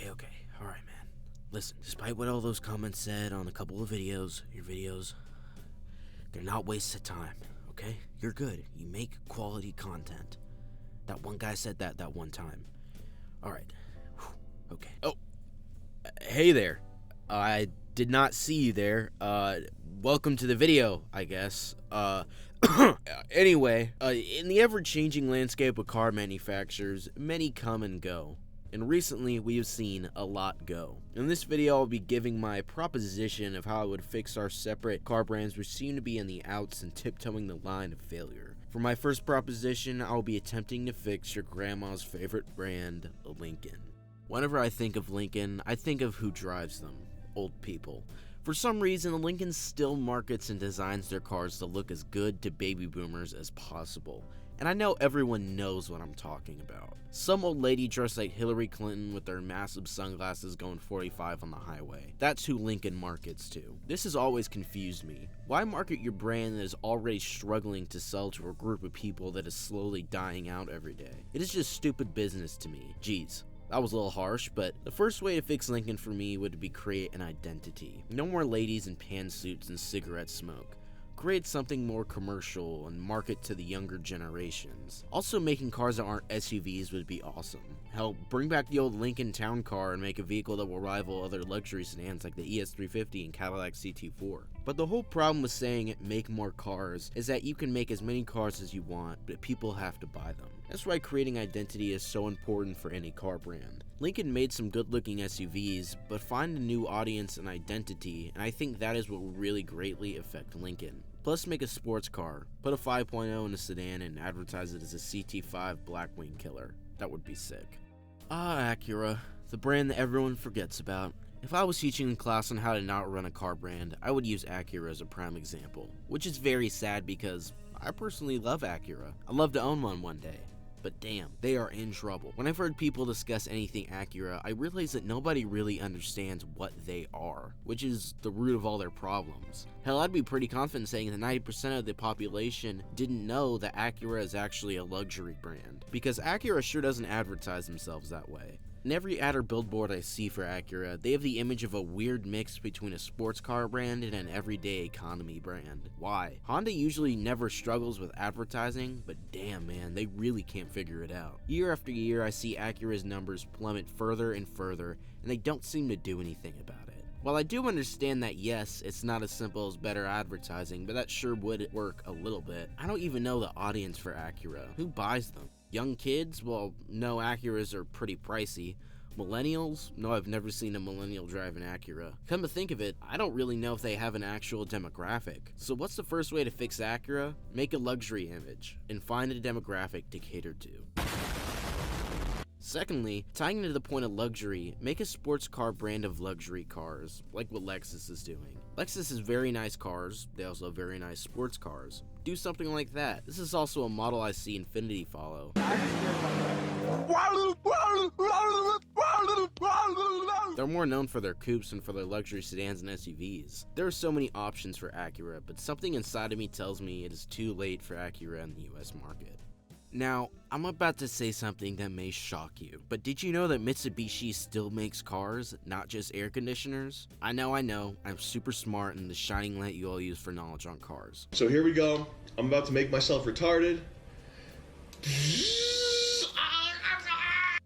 Okay. Alright, man. Listen, despite what all those comments said on a couple of videos, your videos, they're not wasted time, okay? You're good. You make quality content. That one guy said that one time. Alright. Okay. Oh, hey there. I did not see you there. Welcome to the video, I guess. Anyway, in the ever-changing landscape of car manufacturers, many come and go. And recently, we have seen a lot go. In this video, I'll be giving my proposition of how I would fix our separate car brands which seem to be in the outs and tiptoeing the line of failure. For my first proposition, I'll be attempting to fix your grandma's favorite brand, Lincoln. Whenever I think of Lincoln, I think of who drives them. Old people. For some reason, Lincoln still markets and designs their cars to look as good to baby boomers as possible. And I know everyone knows what I'm talking about. Some old lady dressed like Hillary Clinton with their massive sunglasses going 45 on the highway. That's who Lincoln markets to. This has always confused me. Why market your brand that is already struggling to sell to a group of people that is slowly dying out every day? It is just stupid business to me. Jeez. That was a little harsh, but the first way to fix Lincoln for me would be create an identity. No more ladies in pantsuits and cigarette smoke. Create something more commercial and market to the younger generations. Also, making cars that aren't SUVs would be awesome. Hell, bring back the old Lincoln Town Car and make a vehicle that will rival other luxury sedans like the ES350 and Cadillac CT4. But the whole problem with saying make more cars is that you can make as many cars as you want, but people have to buy them. That's why creating identity is so important for any car brand. Lincoln made some good-looking SUVs, but find a new audience and identity, and I think that is what will really greatly affect Lincoln. Plus, make a sports car, put a 5.0 in a sedan, and advertise it as a CT5 Blackwing killer. That would be sick. Acura, the brand that everyone forgets about. If I was teaching in class on how to not run a car brand, I would use Acura as a prime example, which is very sad because I personally love Acura. I'd love to own one day. But damn, they are in trouble. When I've heard people discuss anything Acura, I realize that nobody really understands what they are, which is the root of all their problems. Hell, I'd be pretty confident saying that 90% of the population didn't know that Acura is actually a luxury brand, because Acura sure doesn't advertise themselves that way. In every ad or billboard I see for Acura, they have the image of a weird mix between a sports car brand and an everyday economy brand. Why? Honda usually never struggles with advertising, but damn man, they really can't figure it out. Year after year, I see Acura's numbers plummet further and further, and they don't seem to do anything about it. While I do understand that yes, it's not as simple as better advertising, but that sure would work a little bit, I don't even know the audience for Acura. Who buys them? Young kids? Well, no, Acuras are pretty pricey. Millennials? No, I've never seen a millennial drive an Acura. Come to think of it, I don't really know if they have an actual demographic. So what's the first way to fix Acura? Make a luxury image, and find a demographic to cater to. Secondly, tying into the point of luxury, make a sports car brand of luxury cars, like what Lexus is doing. Lexus has very nice cars, they also have very nice sports cars. Do something like that. This is also a model I see Infiniti follow. They're more known for their coupes than for their luxury sedans and SUVs. There are so many options for Acura, but something inside of me tells me it is too late for Acura in the US market. Now, I'm about to say something that may shock you, but did you know that Mitsubishi still makes cars, not just air conditioners? I know, I'm super smart and the shining light you all use for knowledge on cars. So here we go, I'm about to make myself retarded.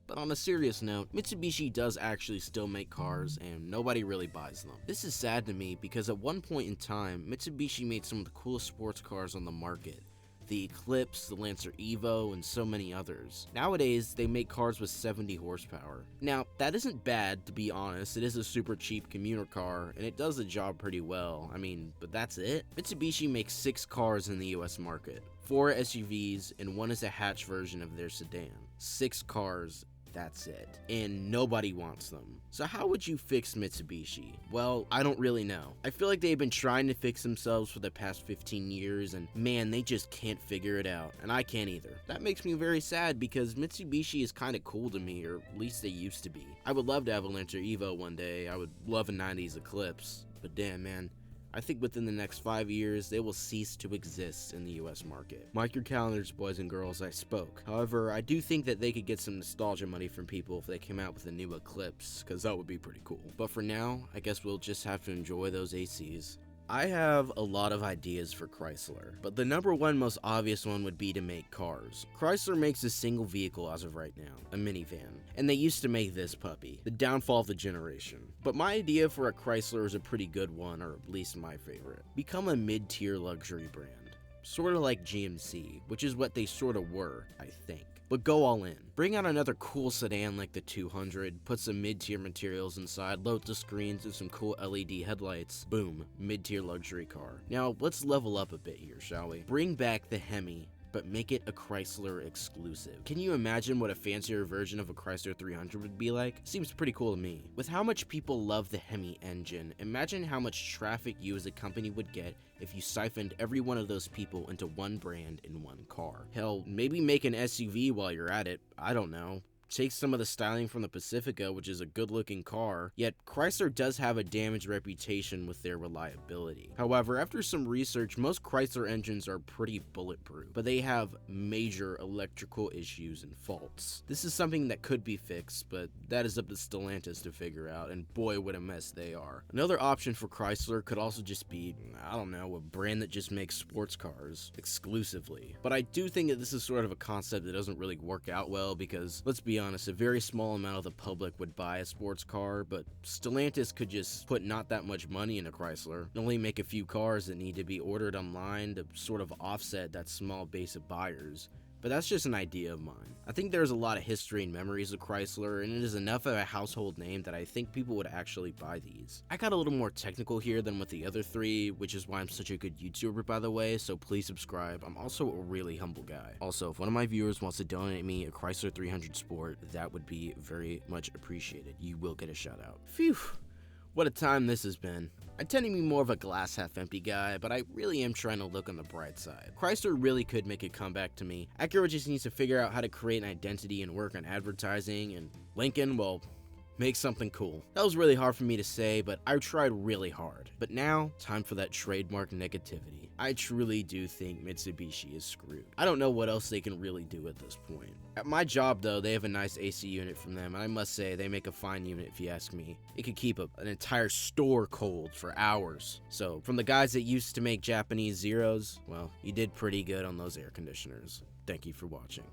But on a serious note, Mitsubishi does actually still make cars and nobody really buys them. This is sad to me because at one point in time, Mitsubishi made some of the coolest sports cars on the market. The Eclipse, the Lancer Evo, and so many others. Nowadays, they make cars with 70 horsepower. Now, that isn't bad, to be honest. It is a super cheap commuter car, and it does the job pretty well. I mean, but that's it? Mitsubishi makes 6 cars in the US market. 4 SUVs, and 1 is a hatch version of their sedan. 6 cars. That's it. And nobody wants them. So how would you fix Mitsubishi? Well, I don't really know. I feel like they've been trying to fix themselves for the past 15 years and man, they just can't figure it out. And I can't either. That makes me very sad because Mitsubishi is kind of cool to me, or at least they used to be. I would love to have a Lancer Evo one day. I would love a 90s Eclipse. But damn man, I think within the next 5 years, they will cease to exist in the US market. Mark your calendars, boys and girls, I spoke. However, I do think that they could get some nostalgia money from people if they came out with a new Eclipse, because that would be pretty cool. But for now, I guess we'll just have to enjoy those ACs. I have a lot of ideas for Chrysler, but the number one most obvious one would be to make cars. Chrysler makes a single vehicle as of right now, a minivan, and they used to make this puppy, the downfall of the generation. But my idea for a Chrysler is a pretty good one, or at least my favorite. Become a mid-tier luxury brand. Sort of like GMC, which is what they sort of were, I think. But go all in. Bring out another cool sedan like the 200, put some mid-tier materials inside, load the screens and some cool LED headlights. Boom, mid-tier luxury car. Now, let's level up a bit here, shall we? Bring back the Hemi, but make it a Chrysler exclusive. Can you imagine what a fancier version of a Chrysler 300 would be like? Seems pretty cool to me. With how much people love the Hemi engine, imagine how much traffic you as a company would get if you siphoned every one of those people into one brand in one car. Hell, maybe make an SUV while you're at it. I don't know. Take some of the styling from the Pacifica, which is a good looking car, yet Chrysler does have a damaged reputation with their reliability. However, after some research, most Chrysler engines are pretty bulletproof, but they have major electrical issues and faults. This is something that could be fixed, but that is up to Stellantis to figure out, and boy what a mess they are. Another option for Chrysler could also just be, I don't know, a brand that just makes sports cars exclusively. But I do think that this is sort of a concept that doesn't really work out well because, let's be honest, a very small amount of the public would buy a sports car, but Stellantis could just put not that much money into Chrysler and only make a few cars that need to be ordered online to sort of offset that small base of buyers. But that's just an idea of mine. I think there's a lot of history and memories of Chrysler, and it is enough of a household name that I think people would actually buy these. I got a little more technical here than with the other three, which is why I'm such a good YouTuber, by the way, so please subscribe. I'm also a really humble guy. Also, if one of my viewers wants to donate me a Chrysler 300 Sport, that would be very much appreciated. You will get a shout out. Phew. What a time this has been. I tend to be more of a glass half empty guy, but I really am trying to look on the bright side. Chrysler really could make a comeback to me. Acura just needs to figure out how to create an identity and work on advertising, and Lincoln, well, make something cool. That was really hard for me to say, but I tried really hard. But now, time for that trademark negativity. I truly do think Mitsubishi is screwed. I don't know what else they can really do at this point. At my job though, they have a nice AC unit from them, and I must say, they make a fine unit if you ask me. It could keep an entire store cold for hours. So, from the guys that used to make Japanese Zeros, well, you did pretty good on those air conditioners. Thank you for watching.